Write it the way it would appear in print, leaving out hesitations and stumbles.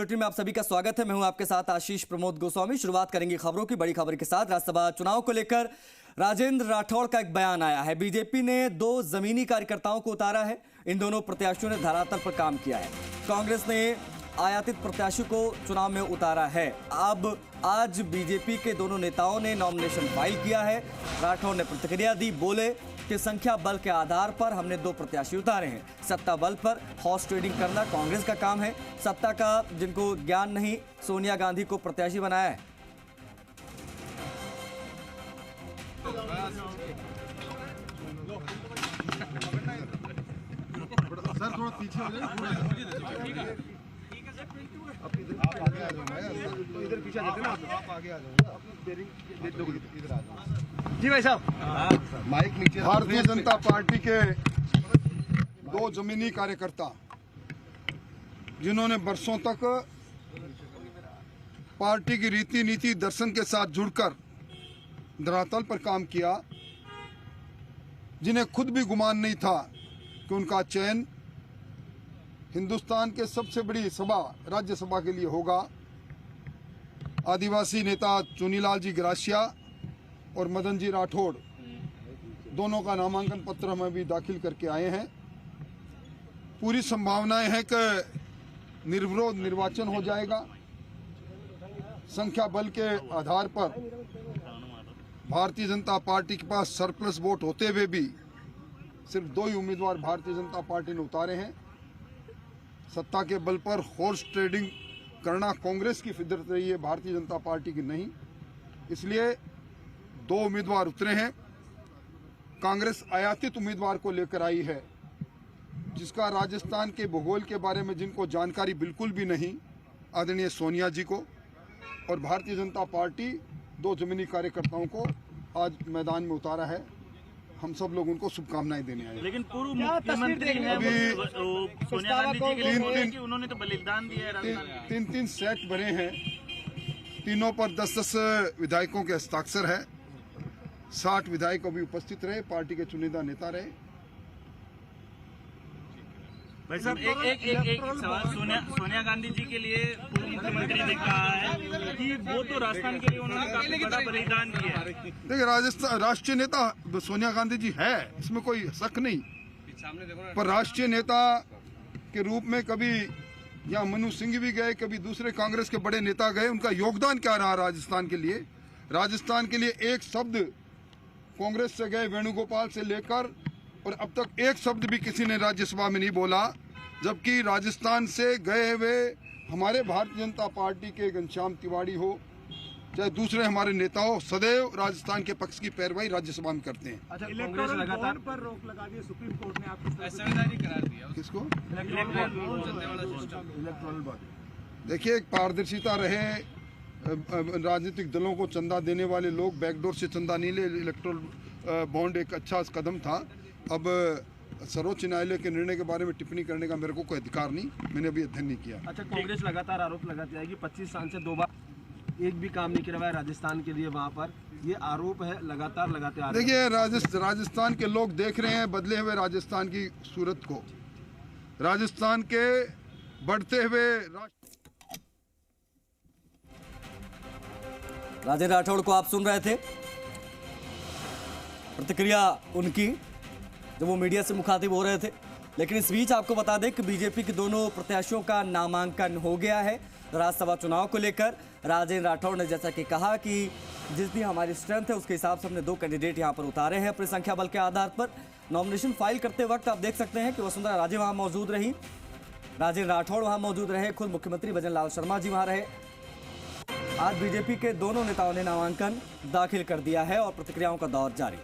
में आप सभी का स्वागत है। मैं हूं आपके साथ आशीष प्रमोद गोस्वामी। शुरुआत करेंगे खबरों की। बड़ी खबर के साथ राज्यसभा चुनाव को लेकर राजेंद्र राठौड़ का एक बयान आया है। बीजेपी ने 2 जमीनी कार्यकर्ताओं को उतारा है। इन दोनों प्रत्याशियों ने धरातल पर काम किया है। कांग्रेस ने आयातित प्रत्याशी को चुनाव में उतारा है। अब आज बीजेपी के दोनों नेताओं ने नॉमिनेशन फाइल किया है। राठौड़ ने प्रतिक्रिया दी, बोले कि संख्या बल के आधार पर हमने 2 प्रत्याशी उतारे हैं। सत्ता बल पर हॉर्स ट्रेडिंग करना कांग्रेस का काम है। सत्ता का जिनको ज्ञान नहीं, सोनिया गांधी को प्रत्याशी बनाया है। सर थोड़ा पीछे हो जाए। इधर पीछे जाते ना, आप आगे आ जाओ। इधर आ जाओ जी भाई साहब। माइक नीचे। भारतीय जनता पार्टी के 2 जमीनी कार्यकर्ता जिन्होंने बरसों तक पार्टी की रीति नीति दर्शन के साथ जुड़कर धरातल पर काम किया, जिन्हें खुद भी गुमान नहीं था कि उनका चयन हिंदुस्तान के सबसे बड़ी सभा राज्यसभा के लिए होगा। आदिवासी नेता चुनीलाल जी ग्रासिया और मदन जी राठौड़ दोनों का नामांकन पत्र हम अभी दाखिल करके आए हैं। पूरी संभावनाएं हैं कि निर्विरोध निर्वाचन हो जाएगा। संख्या बल के आधार पर भारतीय जनता पार्टी के पास सरप्लस वोट होते हुए भी सिर्फ 2 ही उम्मीदवार भारतीय जनता पार्टी ने उतारे हैं। सत्ता के बल पर हॉर्स ट्रेडिंग करना कांग्रेस की फितरत रही है, भारतीय जनता पार्टी की नहीं। इसलिए 2 उम्मीदवार उतरे हैं। कांग्रेस आयातित उम्मीदवार को लेकर आई है, जिसका राजस्थान के भूगोल के बारे में जिनको जानकारी बिल्कुल भी नहीं, आदरणीय सोनिया जी को, और भारतीय जनता पार्टी 2 जमीनी कार्यकर्ताओं को आज मैदान में उतारा है। हम सब लोग उनको शुभकामनाएं देने आए। लेकिन पूर्व मुख्यमंत्री है सोनिया गांधी जी के लिए कि उन्होंने तो बलिदान दिया है राजस्थान। 3 सेट बने हैं, तीनों पर 10-10 विधायकों के हस्ताक्षर है। 60 विधायक अभी उपस्थित रहे, पार्टी के चुनिंदा नेता रहे। भाई साहब एक सवाल, सोनिया गांधी जी के लिए पूर्व मुख्यमंत्री ने कहा है कि वो तो राजस्थान के लिए उन्होंने काफी बड़ा बलिदान दिया है। देखिए, राजस्थान राष्ट्रीय नेता सोनिया गांधी जी है, इसमें कोई शक नहीं, पर राष्ट्रीय नेता के रूप में कभी यहाँ मनु सिंह भी गए, कभी दूसरे कांग्रेस के बड़े नेता गए। उनका योगदान क्या रहा राजस्थान के लिए? राजस्थान के लिए एक शब्द कांग्रेस से गए वेणुगोपाल से लेकर, और अब तक एक शब्द भी किसी ने राज्यसभा में नहीं बोला। जबकि राजस्थान से गए हुए हमारे भारतीय जनता पार्टी के घनश्याम तिवारी हो, चाहे दूसरे हमारे नेता हो, सदैव राजस्थान के पक्ष की पैरवाई राज्यसभा में करते हैं। अच्छा, कांग्रेस लगातार पर रोक लगा दी सुप्रीम कोर्ट ने, आपको संवैधानिक करार दिया। किसको? Electoral body. देखिए, एक पारदर्शिता रहे, राजनीतिक दलों को चंदा देने वाले लोग बैकडोर से चंदा नहीं ले। इलेक्टोरल बॉन्ड एक अच्छा कदम था। अब सर्वोच्च न्यायालय के निर्णय के बारे में टिप्पणी करने का मेरे को कोई अधिकार नहीं, मैंने अभी अध्ययन नहीं किया। अच्छा, कांग्रेस लगातार आरोप लगाती है कि 25 साल से 2 बार एक भी काम नहीं करवाया राजस्थान के लिए, वहाँ पर ये आरोप है, लगातार लगाते आ रहे हैं। देखिए, राजस्थान के लोग देख रहे हैं बदले हुए राजस्थान की सूरत को, राजस्थान के बढ़ते हुए राजेंद्र राठौड़ को आप सुन रहे थे, प्रतिक्रिया उनकी जब वो मीडिया से मुखातिब हो रहे थे। लेकिन इस बीच आपको बता दें कि बीजेपी के दोनों प्रत्याशियों का नामांकन हो गया है। राज्यसभा चुनाव को लेकर राजेंद्र राठौड़ ने जैसा कि कहा कि जितनी हमारी स्ट्रेंथ है उसके हिसाब से हमने 2 कैंडिडेट यहां पर उतारे हैं अपने संख्या बल के आधार पर। नॉमिनेशन फाइल करते वक्त आप देख सकते हैं कि वसुंधरा राजे वहां मौजूद रही, राजेंद्र राठौड़ वहां मौजूद रहे, खुद मुख्यमंत्री भजनलाल शर्मा जी वहां रहे। आज बीजेपी के दोनों नेताओं ने नामांकन दाखिल कर दिया है और प्रतिक्रियाओं का दौर जारी।